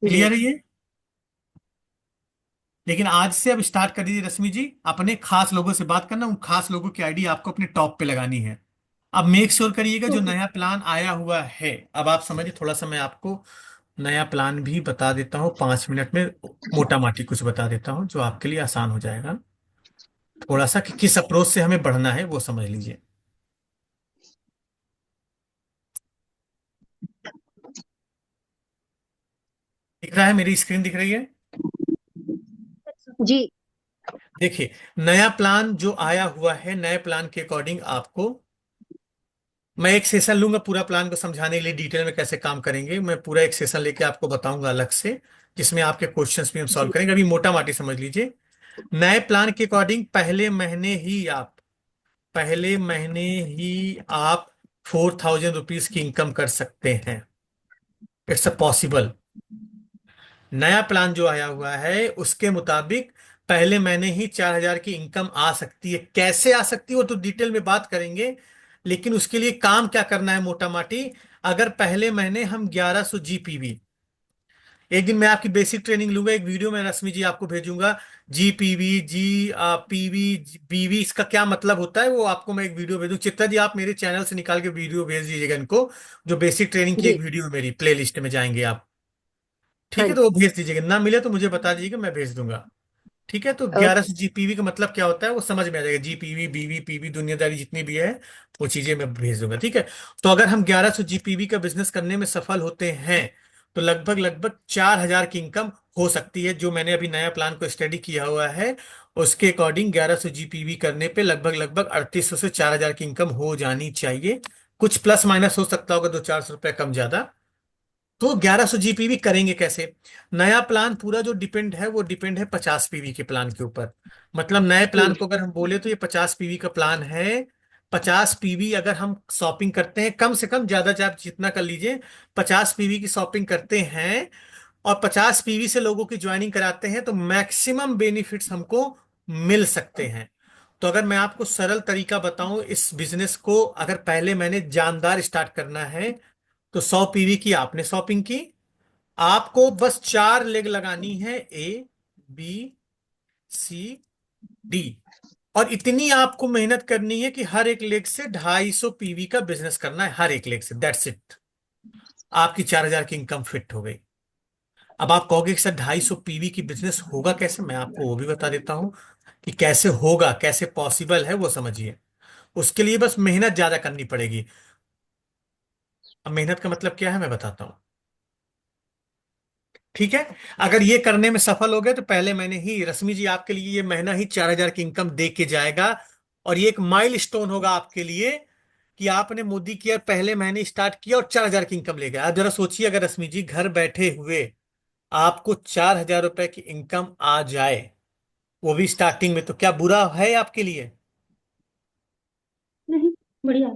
Speaker 2: क्लियर है ये? लेकिन आज से अब स्टार्ट कर दीजिए रश्मि जी, अपने खास लोगों से बात करना, उन खास लोगों की आईडी आपको अपने टॉप पे लगानी है। अब मेक श्योर करिएगा जो
Speaker 1: ओके।
Speaker 2: नया प्लान आया हुआ है, अब आप समझिए, थोड़ा सा मैं आपको नया प्लान भी बता देता हूँ 5 मिनट में, मोटा माटी कुछ बता देता हूँ जो आपके लिए आसान हो जाएगा। थोड़ा सा कि किस अप्रोच से हमें बढ़ना है वो समझ लीजिए। दिख रहा है? मेरी स्क्रीन दिख रही है?
Speaker 1: जी।
Speaker 2: देखिए, नया प्लान जो आया हुआ है, नए प्लान के अकॉर्डिंग आपको, मैं एक सेशन लूंगा पूरा प्लान को समझाने के लिए, डिटेल में कैसे काम करेंगे, मैं पूरा एक सेशन लेके आपको बताऊंगा अलग से, जिसमें आपके क्वेश्चंस भी हम सॉल्व
Speaker 1: जी।
Speaker 2: करेंगे। अभी मोटा माटी समझ लीजिए, नए प्लान के अकॉर्डिंग पहले महीने ही आप 4,000 रुपीज की इनकम कर सकते हैं। It's a possible. नया प्लान जो आया हुआ है उसके मुताबिक पहले महीने ही 4,000 की इनकम आ सकती है। कैसे आ सकती है वो तो डिटेल में बात करेंगे, लेकिन उसके लिए काम क्या करना है मोटा माटी। अगर पहले महीने हम 1100 जीपीवी, एक दिन मैं आपकी बेसिक ट्रेनिंग लूंगा, एक वीडियो में रश्मि जी आपको भेजूंगा, जीपीवी जी पीवी बीवी इसका क्या मतलब होता है, वो आपको मैं एक वीडियो भेजूँ। चित्ता जी आप मेरे चैनल से निकाल के वीडियो भेज दीजिएगा इनको, जो बेसिक ट्रेनिंग की एक
Speaker 1: जी।
Speaker 2: वीडियो मेरी प्ले लिस्ट में जाएंगे आप। ठीक
Speaker 1: हाँ
Speaker 2: है, तो
Speaker 1: जी।
Speaker 2: वो भेज दीजिएगा, ना मिले तो मुझे बता दीजिएगा, मैं भेज दूंगा। ठीक है, तो
Speaker 1: ओके।
Speaker 2: 1100 जीपीवी का मतलब क्या होता है वो समझ में आ जाएगा, जीपीवी बीवी पीवी दुनियादारी जितनी भी है वो चीजें मैं भेज दूंगा। ठीक है, तो अगर हम 1100 जीपीवी का बिजनेस करने में सफल होते हैं तो लगभग लगभग 4,000 की इनकम हो सकती है। जो मैंने अभी नया प्लान को स्टडी किया हुआ है उसके अकॉर्डिंग 1100 जीपीवी करने पे लगभग लगभग 3,800 से 4,000 की इनकम हो जानी चाहिए। कुछ प्लस माइनस हो सकता होगा, 200-400 रुपये कम ज्यादा। तो 1100 जीपीवी करेंगे कैसे? नया प्लान पूरा जो डिपेंड है वो डिपेंड है 50 पीवी के प्लान के ऊपर। मतलब नए प्लान को अगर हम बोले तो ये 50 पीवी का प्लान है। 50 पीवी अगर हम शॉपिंग करते हैं, कम से कम, ज्यादा से आप जितना कर लीजिए, 50 पीवी की शॉपिंग करते हैं और 50 पीवी से लोगों की ज्वाइनिंग कराते हैं तो मैक्सिमम बेनिफिट्स हमको मिल सकते हैं। तो अगर मैं आपको सरल तरीका बताऊं इस बिजनेस को, अगर पहले मैंने जानदार स्टार्ट करना है तो 100 पीवी की आपने शॉपिंग की, आपको बस 4 लेग लगानी है, ए बी सी डी, और इतनी आपको मेहनत करनी है कि हर एक लेग से 250 पीवी का बिजनेस करना है, हर एक लेग से, दैट्स इट। आपकी 4,000 की इनकम फिट हो गई। अब आप कहोगे कि सर 250 पीवी की बिजनेस होगा कैसे, मैं आपको वो भी बता देता हूँ कि कैसे होगा, कैसे पॉसिबल है वो समझिए। उसके लिए बस मेहनत ज्यादा करनी पड़ेगी। अब मेहनत का मतलब क्या है मैं बताता हूँ। ठीक है। अगर ये करने में सफल हो गए तो पहले मैंने ही, रश्मि जी आपके लिए ये महीना ही 4,000 की इनकम दे के जाएगा। और ये एक माइल स्टोन होगा आपके लिए कि आपने मोदी केयर पहले महीने स्टार्ट किया और 4,000 की इनकम ले गए। आप जरा सोचिए, अगर रश्मि जी घर बैठे हुए आपको 4,000 रुपए की इनकम आ जाए, वो भी स्टार्टिंग में, तो क्या बुरा है आपके लिए?
Speaker 3: नहीं, बढ़िया।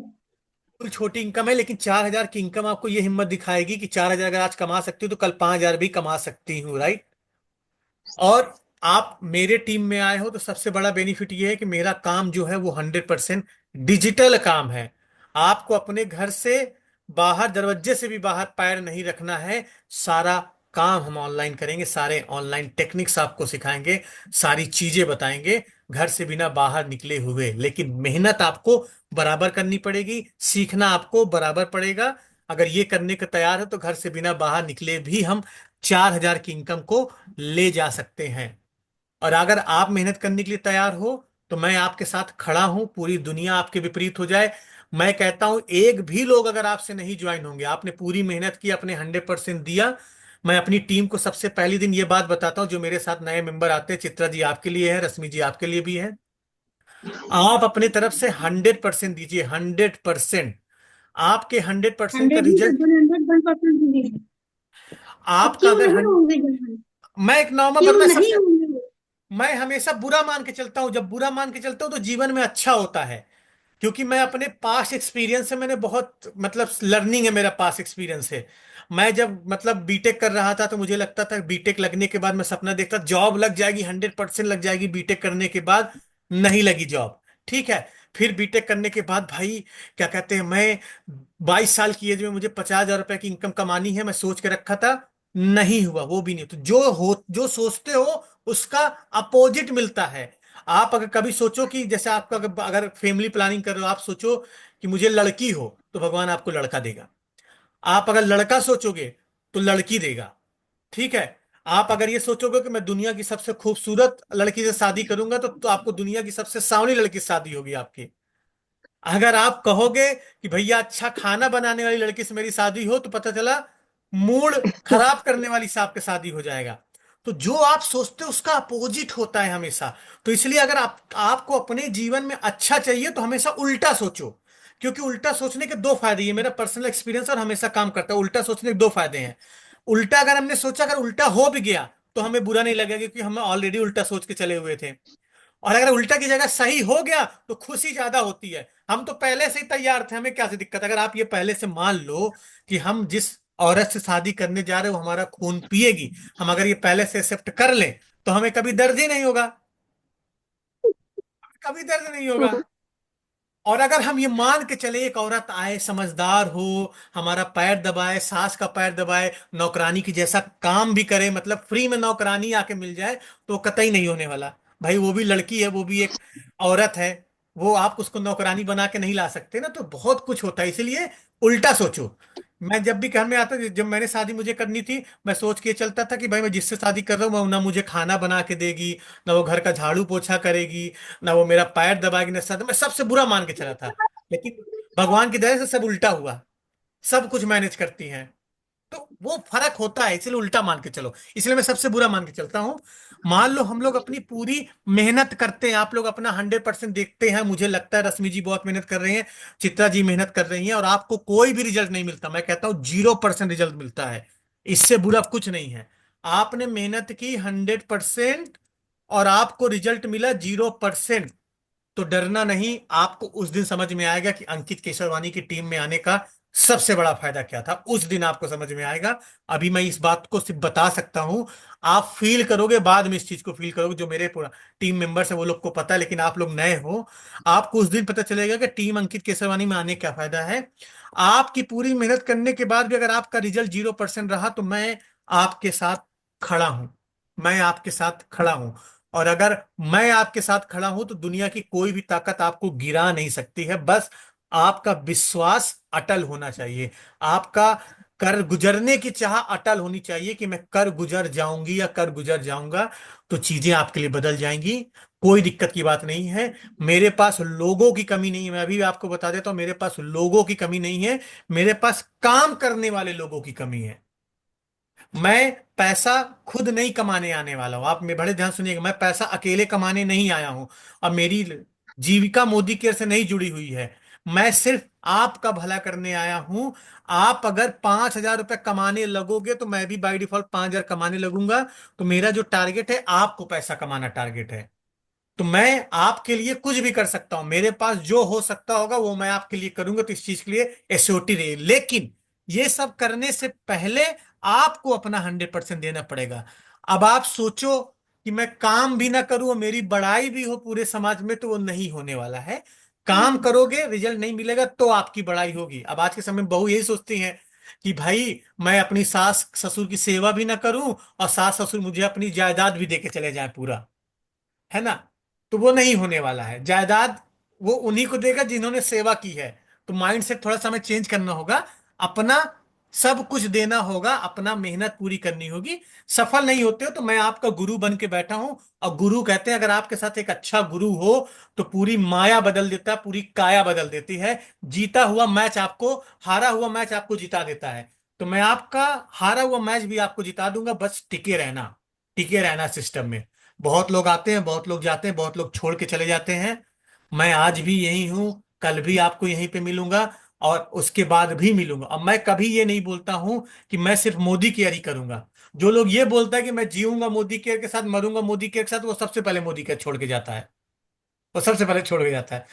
Speaker 2: कोई छोटी इनकम है, लेकिन 4,000 की इनकम आपको ये हिम्मत दिखाएगी कि 4,000 अगर आज कमा सकती हूँ तो कल 5,000 भी कमा सकती हूँ, राइट। और आप मेरे टीम में आए हो तो सबसे बड़ा बेनिफिट ये है कि मेरा काम जो है वो 100% डिजिटल काम है। आपको अपने घर से बाहर, दरवाजे से भी बाहर पैर नहीं रखना है। सारा काम हम ऑनलाइन करेंगे, सारे ऑनलाइन टेक्निक्स आपको सिखाएंगे, सारी चीजें बताएंगे, घर से बिना बाहर निकले हुए। लेकिन मेहनत आपको बराबर करनी पड़ेगी, सीखना आपको बराबर पड़ेगा। अगर ये करने को तैयार है तो घर से बिना बाहर निकले भी हम 4,000 की इनकम को ले जा सकते हैं। और अगर आप मेहनत करने के लिए तैयार हो तो मैं आपके साथ खड़ा हूं। पूरी दुनिया आपके विपरीत हो जाए, मैं कहता हूं एक भी लोग अगर आपसे नहीं ज्वाइन होंगे, आपने पूरी मेहनत की, अपने 100% दिया, मैं अपनी टीम को सबसे पहली दिन ये बात बताता हूं, जो मेरे साथ नए मेंबर आते हैं, चित्रा जी आपके लिए है, रश्मि जी आपके लिए भी है, आप अपने तरफ से 100% दीजिए, 100%। आपके 100% का
Speaker 3: 100 नहीं,
Speaker 2: रिजल्ट,
Speaker 3: 101% होंगे। तो
Speaker 2: आपका
Speaker 3: क्यों
Speaker 2: अगर
Speaker 3: नहीं होंगे जवान?
Speaker 2: मैं एक नॉर्मल
Speaker 3: क्यों
Speaker 2: बंदा
Speaker 3: नहीं
Speaker 2: सबसे,
Speaker 3: होंगे वो?
Speaker 2: मैं हमेशा बुरा मान के चलता हूं। जब बुरा मान के चलता हूं तो जीवन में अच्छा होता है, क्योंकि मैं अपने पास एक्सपीरियंस से, मैंने बहुत मतलब लर्निंग है मेरा, पास एक्सपीरियंस है। मैं जब मतलब बीटेक कर रहा था तो मुझे लगता था बीटेक लगने के बाद मैं सपना देखता जॉब लग जाएगी, 100% लग जाएगी। बीटेक करने के बाद नहीं लगी जॉब। ठीक है। फिर बीटेक करने के बाद भाई, क्या कहते हैं, मैं 22 साल की एज में मुझे 50,000 रुपए की इनकम कमानी है, मैं सोच के रखा था, नहीं हुआ, वो भी नहीं। तो जो सोचते हो उसका अपोजिट मिलता है। आप अगर कभी सोचो कि जैसे आपका अगर फैमिली प्लानिंग कर रहे हो, आप सोचो कि मुझे लड़की हो तो भगवान आपको लड़का देगा। आप अगर लड़का सोचोगे तो लड़की देगा। ठीक है। आप अगर ये सोचोगे कि मैं दुनिया की सबसे खूबसूरत लड़की से शादी करूंगा तो आपको दुनिया की सबसे सांवली लड़की से शादी होगी आपकी। अगर आप कहोगे कि भैया अच्छा खाना बनाने वाली लड़की से मेरी शादी हो, तो पता चला मूड खराब करने वाली से आपके शादी हो जाएगा। तो जो आप सोचते हो उसका अपोजिट होता है हमेशा। तो इसलिए अगर आपको अपने जीवन में अच्छा चाहिए तो हमेशा उल्टा सोचो। क्योंकि उल्टा सोचने के दो फायदे, ये मेरा पर्सनल एक्सपीरियंस और हमेशा काम करता है, उल्टा सोचने के दो फायदे हैं। उल्टा अगर हमने सोचा, अगर उल्टा हो भी गया तो हमें बुरा नहीं लगेगा, क्योंकि हम ऑलरेडी उल्टा सोच के चले हुए थे। और अगर उल्टा की जगह सही हो गया तो खुशी ज्यादा होती है। हम तो पहले से ही तैयार थे, हमें क्या सी दिक्कत है? अगर आप ये पहले से मान लो कि हम जिस औरत से शादी करने जा रहे हो वो हमारा खून पिएगी, हम अगर ये पहले से एक्सेप्ट कर लें तो हमें कभी दर्द ही नहीं होगा, कभी दर्द नहीं होगा। और अगर हम ये मान के चले एक औरत आए, समझदार हो, हमारा पैर दबाए, सास का पैर दबाए, नौकरानी की जैसा काम भी करे, मतलब फ्री में नौकरानी आके मिल जाए, तो कतई नहीं होने वाला। भाई वो भी लड़की है, वो भी एक औरत है, वो आप उसको नौकरानी बना के नहीं ला सकते ना। तो बहुत कुछ होता है, इसलिए उल्टा सोचो। मैं जब भी घर में आता, जब मैंने शादी मुझे करनी थी, मैं सोच के चलता था कि भाई मैं जिससे शादी कर रहा हूँ वो ना मुझे खाना बना के देगी, ना वो घर का झाड़ू पोछा करेगी, ना वो मेरा पैर दबाएगी, ना साथ, मैं सबसे बुरा मान के चला था। लेकिन भगवान की दया से सब उल्टा हुआ, सब कुछ मैनेज करती हैं। तो वो फर्क होता है, इसलिए उल्टा मान के चलो। इसलिए मैं सबसे बुरा मान के चलता हूं। मान लो हम लोग अपनी पूरी मेहनत करते हैं, आप लोग अपना 100% देखते हैं, मुझे लगता है रश्मि जी बहुत मेहनत कर रही हैं, चित्रा जी मेहनत कर रही हैं, और आपको कोई भी रिजल्ट नहीं मिलता, मैं कहता हूं 0% रिजल्ट मिलता है। इससे बुरा कुछ नहीं है। आपने मेहनत की 100% और आपको रिजल्ट मिला 0%, तो डरना नहीं। आपको उस दिन समझ में आएगा कि अंकित केसरवानी की टीम में आने का सबसे बड़ा फायदा क्या था, उस दिन आपको समझ में आएगा। अभी मैं इस बात को सिर्फ बता सकता हूं, आप फील करोगे, बाद में इस चीज को फील करोगे। जो मेरे पूरा टीम मेंबर्स है वो लोग को पता है, लेकिन आप लोग नए हो, आपको उस दिन पता चलेगा कि टीम अंकित केसरवानी में आने क्या फायदा है। आपकी पूरी मेहनत करने के बाद भी अगर आपका रिजल्ट 0% रहा तो मैं आपके साथ खड़ा हूं, मैं आपके साथ खड़ा हूं। और अगर मैं आपके साथ खड़ा हूं तो दुनिया की कोई भी ताकत आपको गिरा नहीं सकती है। बस आपका विश्वास अटल होना चाहिए, आपका कर गुजरने की चाह अटल होनी चाहिए कि मैं कर गुजर जाऊंगी या कर गुजर जाऊंगा, तो चीजें आपके लिए बदल जाएंगी। कोई दिक्कत की बात नहीं है। मेरे पास लोगों की कमी नहीं है, मैं अभी आपको बता देता हूं, मेरे पास लोगों की कमी नहीं है, मेरे पास काम करने वाले लोगों की कमी है। मैं पैसा खुद नहीं कमाने आने वाला हूं, आप में बड़े ध्यान सुनिएगा, मैं पैसा अकेले कमाने नहीं आया हूं। और मेरी जीविका मोदी केयर से नहीं जुड़ी हुई है। मैं सिर्फ आपका भला करने आया हूं। आप अगर 5,000 रुपये कमाने लगोगे तो मैं भी बाई डिफॉल्ट 5,000 कमाने लगूंगा। तो मेरा जो टारगेट है, आपको पैसा कमाना टारगेट है। तो मैं आपके लिए कुछ भी कर सकता हूं, मेरे पास जो हो सकता होगा वो मैं आपके लिए करूंगा। तो इस चीज के लिए एसओटी रही, लेकिन ये सब करने से पहले आपको अपना 100% देना पड़ेगा। अब आप सोचो कि मैं काम भी ना करूं और मेरी बड़ाई भी हो पूरे समाज में, तो वो नहीं होने वाला है। काम करोगे, रिजल्ट नहीं मिलेगा तो आपकी बड़ाई होगी। अब आज के समय में बहू यही सोचती हैं कि भाई मैं अपनी सास ससुर की सेवा भी ना करूं और सास ससुर मुझे अपनी जायदाद भी देके चले जाएं पूरा, है ना। तो वो नहीं होने वाला है। जायदाद वो उन्हीं को देगा जिन्होंने सेवा की है। तो माइंड सेट थोड़ा सा हमें चेंज करना होगा। अपना सब कुछ देना होगा, अपना मेहनत पूरी करनी होगी। सफल नहीं होते हो तो मैं आपका गुरु बन के बैठा हूं। और गुरु कहते हैं, अगर आपके साथ एक अच्छा गुरु हो तो पूरी माया बदल देता है, पूरी काया बदल देती है। जीता हुआ मैच आपको, हारा हुआ मैच आपको जिता देता है। तो मैं आपका हारा हुआ मैच भी आपको जिता दूंगा, बस टिके रहना, टिके रहना सिस्टम में। बहुत लोग आते हैं, बहुत लोग जाते हैं, बहुत लोग छोड़ के चले जाते हैं। मैं आज भी यही हूं, कल भी आपको यहीं पे मिलूंगा और उसके बाद भी मिलूंगा। अब मैं कभी ये नहीं बोलता हूं कि मैं सिर्फ मोदी केयर ही करूंगा। जो लोग ये बोलता है कि मैं जीऊंगा मोदी केयर के साथ, मरूंगा मोदी केयर के साथ, वो सबसे पहले मोदी केयर छोड़ के जाता है। वो सबसे पहले छोड़ के जाता है।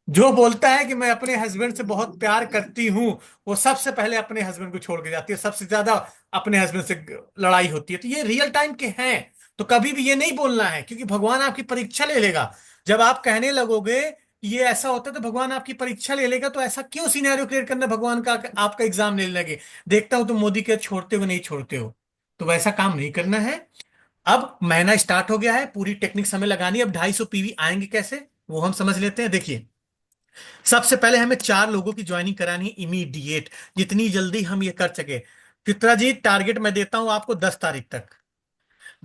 Speaker 2: जो बोलता है कि मैं अपने हस्बैंड से बहुत प्यार करती हूं, वो सबसे पहले अपने हस्बैंड को छोड़ के जाती है। सबसे ज्यादा अपने हस्बैंड से लड़ाई होती है। तो ये रियल टाइम के हैं। तो कभी भी ये नहीं बोलना है, क्योंकि भगवान आपकी परीक्षा ले लेगा। जब आप कहने लगोगे कि ये ऐसा होता है तो भगवान आपकी परीक्षा ले लेगा, तो ऐसा क्यों सिनेरियो क्रिएट करना भगवान का आपका एग्जाम लेने लगे। देखता हूं तुम मोदी के छोड़ते हो नहीं छोड़ते हो। तो वैसा काम नहीं करना है। अब महीना स्टार्ट हो गया है, पूरी टेक्निक हमें लगानी है। अब 250 पीवी आएंगे कैसे, वो हम समझ लेते हैं। देखिए, सबसे पहले हमें 4 लोगों की ज्वाइनिंग करानी है इमीडिएट, जितनी जल्दी हम ये कर सके। चित्रा जी, टारगेट मैं देता हूं आपको 10 तारीख तक।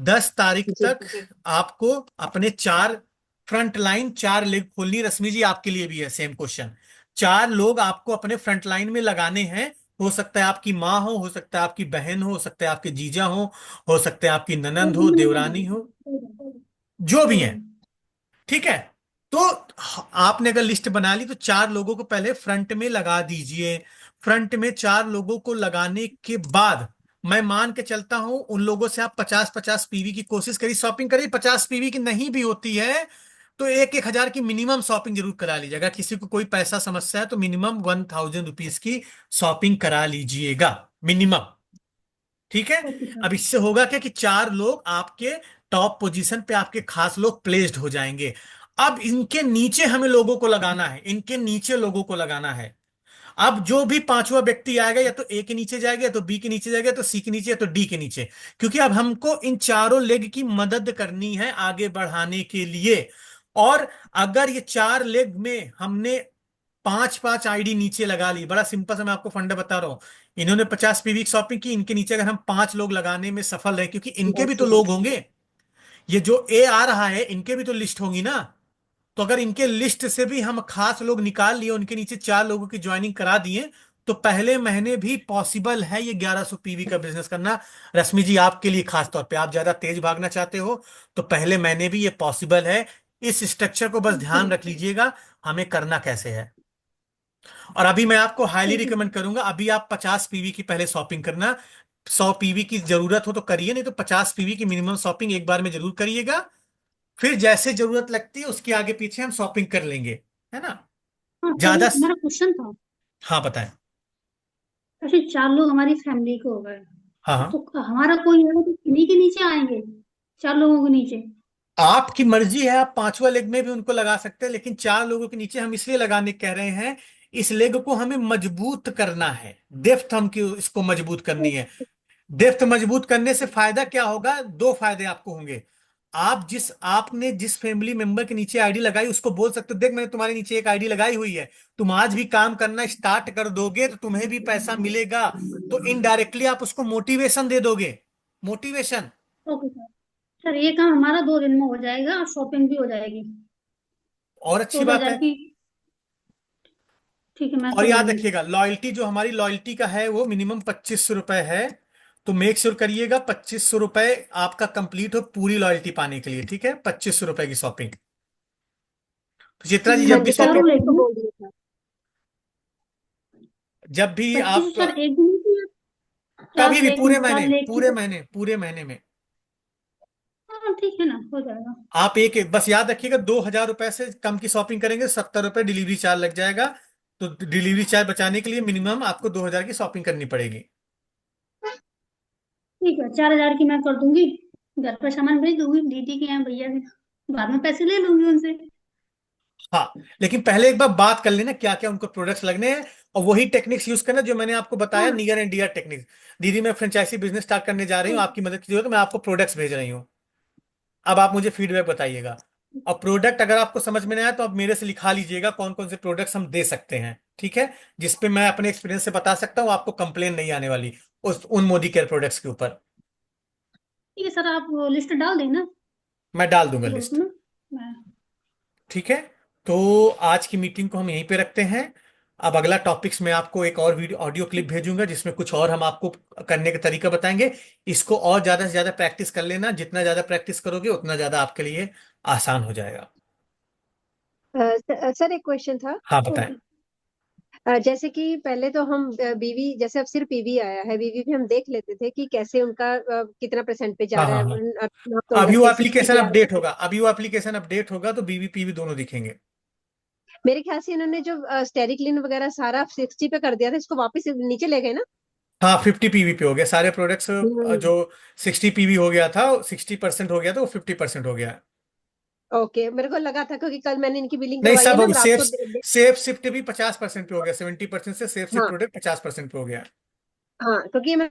Speaker 2: 10 तारीख
Speaker 1: जी।
Speaker 2: तक आपको अपने 4 फ्रंट लाइन, 4 लेग खोलनी। रश्मि जी, आपके लिए भी है सेम क्वेश्चन। 4 लोग आपको अपने फ्रंट लाइन में लगाने हैं। हो सकता है आपकी माँ हो सकता है आपकी बहन हो सकता है आपके जीजा हो सकता है आपकी ननंद हो, देवरानी हो, जो भी है। ठीक है। तो आपने अगर लिस्ट बना ली तो 4 लोगों को पहले फ्रंट में लगा दीजिए। फ्रंट में 4 लोगों को लगाने के बाद मैं मान के चलता हूं उन लोगों से आप 50-50 पीवी की कोशिश करिए, शॉपिंग करिए। 50 पीवी की नहीं भी होती है तो 1-1 हजार की मिनिमम शॉपिंग जरूर करा लीजिएगा। किसी को कोई पैसा समस्या है तो मिनिमम 1,000 रुपीज की शॉपिंग करा लीजिएगा, मिनिमम। ठीक है।
Speaker 3: Okay sir.
Speaker 2: अब इससे होगा क्या कि 4 लोग आपके टॉप पोजीशन पे, आपके खास लोग प्लेस्ड हो जाएंगे। अब इनके नीचे हमें लोगों को लगाना है, इनके नीचे लोगों को लगाना है। अब जो भी पांचवा व्यक्ति आएगा, या तो ए के नीचे जाएगा, या तो बी के नीचे जाएगा, या तो सी के नीचे, या तो डी के नीचे। क्योंकि अब हमको इन चारों लेग की मदद करनी है आगे बढ़ाने के लिए। और अगर ये 4 लेग में हमने 5-5 आईडी नीचे लगा ली, बड़ा सिंपल सा मैं आपको फंडा बता रहा हूं। इन्होंने 50 पीवी की शॉपिंग की, इनके नीचे अगर हम 5 लोग लगाने में सफल रहे, क्योंकि इनके भी तो लोग होंगे, ये जो ए आ रहा है इनके भी तो लिस्ट होगी ना। तो अगर इनके लिस्ट से भी हम खास लोग निकाल लिए, उनके नीचे 4 लोगों की ज्वाइनिंग करा दिए, तो पहले महीने भी पॉसिबल है ये 1100 पीवी का बिजनेस करना। रश्मि जी, आपके लिए खास तौर पे, आप ज्यादा तेज भागना चाहते हो तो पहले महीने भी ये पॉसिबल है। इस स्ट्रक्चर को बस ध्यान रख लीजिएगा, हमें करना कैसे है। और अभी मैं आपको हाईली रिकमेंड करूंगा, अभी आप 50 पीवी की पहले शॉपिंग करना। 100 पीवी की जरूरत हो तो करिए, नहीं तो 50 पीवी की मिनिमम शॉपिंग एक बार में जरूर करिएगा। फिर जैसे जरूरत लगती है उसके आगे पीछे हम शॉपिंग कर लेंगे, है ना।
Speaker 3: हाँ सर,
Speaker 2: ज्यादा।
Speaker 3: एक मेरा क्वेश्चन था।
Speaker 2: हाँ, बताएं।
Speaker 3: ऐसे 4 लोग हमारी फैमिली के हो गए,
Speaker 2: हाँ हाँ,
Speaker 3: तो हमारा कोई है तो इन्हीं के नीचे आएंगे, 4 लोगों के नीचे।
Speaker 2: आपकी मर्जी है, आप पांचवा लेग में भी उनको लगा सकते हैं, लेकिन 4 लोगों के नीचे हम इसलिए लगाने कह रहे हैं, इस लेग को हमें मजबूत करना है। डेप्थ हम इसको मजबूत करनी है। डेप्थ मजबूत करने से फायदा क्या होगा, 2 फायदे आपको होंगे। आपने जिस फैमिली मेंबर के नीचे आईडी लगाई उसको बोल सकते हो, देख मैंने तुम्हारे नीचे एक आईडी लगाई हुई है, तुम आज भी काम करना स्टार्ट कर दोगे तो तुम्हें भी पैसा मिलेगा। तो इनडायरेक्टली आप उसको मोटिवेशन दे दोगे, मोटिवेशन।
Speaker 3: Okay sir. सर ये काम हमारा 2 दिन में हो जाएगा और शॉपिंग भी हो जाएगी।
Speaker 2: और अच्छी
Speaker 3: चौदह
Speaker 2: बात
Speaker 3: हजार
Speaker 2: है।
Speaker 3: की ठीक है, मैं
Speaker 2: और
Speaker 3: कर
Speaker 2: याद
Speaker 3: लूंगी।
Speaker 2: रखिएगा, लॉयल्टी जो हमारी लॉयल्टी का है वो मिनिमम 2500 रुपए है। तो मेक श्योर करिएगा 2500 रुपए आपका कंप्लीट हो पूरी लॉयल्टी पाने के लिए, ठीक है, 2500 रुपए की शॉपिंग। तो चित्रा जी
Speaker 1: हाँ
Speaker 2: जब भी
Speaker 1: जी सर,
Speaker 3: चारों
Speaker 2: शॉपिंग,
Speaker 1: मैंने तो
Speaker 3: लेंगे।
Speaker 1: बोल दिया था।
Speaker 2: जब भी
Speaker 3: 25
Speaker 2: आप,
Speaker 3: सर एक दिन की, चार
Speaker 2: कभी भी
Speaker 3: लेक
Speaker 2: पूरे
Speaker 3: चार
Speaker 2: महीने,
Speaker 3: लेक की
Speaker 2: पूरे
Speaker 3: तो।
Speaker 2: महीने, पूरे महीने में।
Speaker 3: हाँ ठीक है ना, हो जाएगा।
Speaker 2: आप बस याद रखिएगा 2000 रुपए से कम की शॉपिंग करेंगे 70 रुपए डिलीवरी चार्ज लग जाएगा। तो डिलीवरी चार्ज बचाने के लिए मिनिमम आपको 2000 की शॉपिंग करनी पड़ेगी।
Speaker 3: ठीक है, 4 हजार की मैं कर दूंगी। घर पर सामान भेज दूंगी दीदी के यहाँ, भैया के। बाद में पैसे ले लूंगी उनसे।
Speaker 2: हाँ, लेकिन पहले एक बार बात कर लेना क्या क्या उनको प्रोडक्ट्स लगने हैं, और वही टेक्निक्स यूज करना जो मैंने आपको बताया,
Speaker 3: हाँ।
Speaker 2: Near and dear techniques. दीदी मैं फ्रेंचाइजी बिजनेस स्टार्ट करने जा रही हूँ,
Speaker 3: ठीक।
Speaker 2: आपकी मदद की जरूरत है, मैं आपको प्रोडक्ट्स भेज रही हूँ। अब आप मुझे फीडबैक बताइएगा। और प्रोडक्ट अगर आपको समझ में नहीं आया तो आप मेरे से लिखा लीजिएगा कौन कौन से प्रोडक्ट्स हम दे सकते हैं, ठीक है, जिसपे मैं अपने एक्सपीरियंस से बता सकता हूँ, आपको कंप्लेन नहीं आने वाली उस उन मोदी केयर प्रोडक्ट्स के ऊपर।
Speaker 3: ठीक है सर, आप लिस्ट डाल देना
Speaker 2: मैं डाल दूंगा
Speaker 3: ग्रुप
Speaker 2: लिस्ट।
Speaker 3: में। मैं
Speaker 2: ठीक है। तो आज की मीटिंग को हम यहीं पे रखते हैं। अब अगला टॉपिक्स में आपको एक और वीडियो ऑडियो क्लिप भेजूंगा जिसमें कुछ और हम आपको करने का तरीका बताएंगे। इसको और ज्यादा से ज्यादा प्रैक्टिस कर लेना, जितना ज्यादा प्रैक्टिस करोगे उतना ज्यादा आपके लिए आसान हो जाएगा।
Speaker 1: सर एक क्वेश्चन था।
Speaker 2: हाँ बताएं।
Speaker 3: ओके।
Speaker 1: जैसे कि पहले तो हम बीवी, जैसे अब सिर्फ बीवी आया है, बीवी भी हम देख लेते थे कि कैसे उनका कितना परसेंट पे जा
Speaker 2: हाँ
Speaker 1: रहा
Speaker 2: हाँ
Speaker 1: है।
Speaker 2: हाँ।
Speaker 1: तो
Speaker 2: अभी
Speaker 1: अंदर
Speaker 2: वो
Speaker 1: से 60
Speaker 2: एप्लीकेशन
Speaker 1: पे आ रहा
Speaker 2: अपडेट
Speaker 1: है।
Speaker 2: होगा, अभी वो एप्लीकेशन अपडेट होगा तो बीवी पीवी दोनों दिखेंगे।
Speaker 1: मेरे ख्याल से इन्होंने जो स्टेरिक्लिन वगैरह सारा 60 पे कर दिया था, इसको वापस नीचे ले गए ना।
Speaker 2: हाँ 50 पीवी पे हो गया सारे प्रोडक्ट्स।
Speaker 1: हम्म।
Speaker 2: जो 60 पीवी हो गया था, 60% हो गया था, वो 50% हो गया।
Speaker 1: ओके, मेरे को लगा था क्योंकि कल मैंने इनकी बिलिंग
Speaker 2: नहीं
Speaker 1: करवाई है
Speaker 2: सब
Speaker 1: ना,
Speaker 2: हो
Speaker 1: अब
Speaker 2: गया,
Speaker 1: रात
Speaker 2: सेफ।
Speaker 1: को
Speaker 2: सेफ शिफ्ट भी 50% पे हो गया, 70% से सेफ शिफ्ट
Speaker 1: हाँ
Speaker 2: प्रोडक्ट 50% पे हो गया।
Speaker 1: हाँ, क्योंकि मैं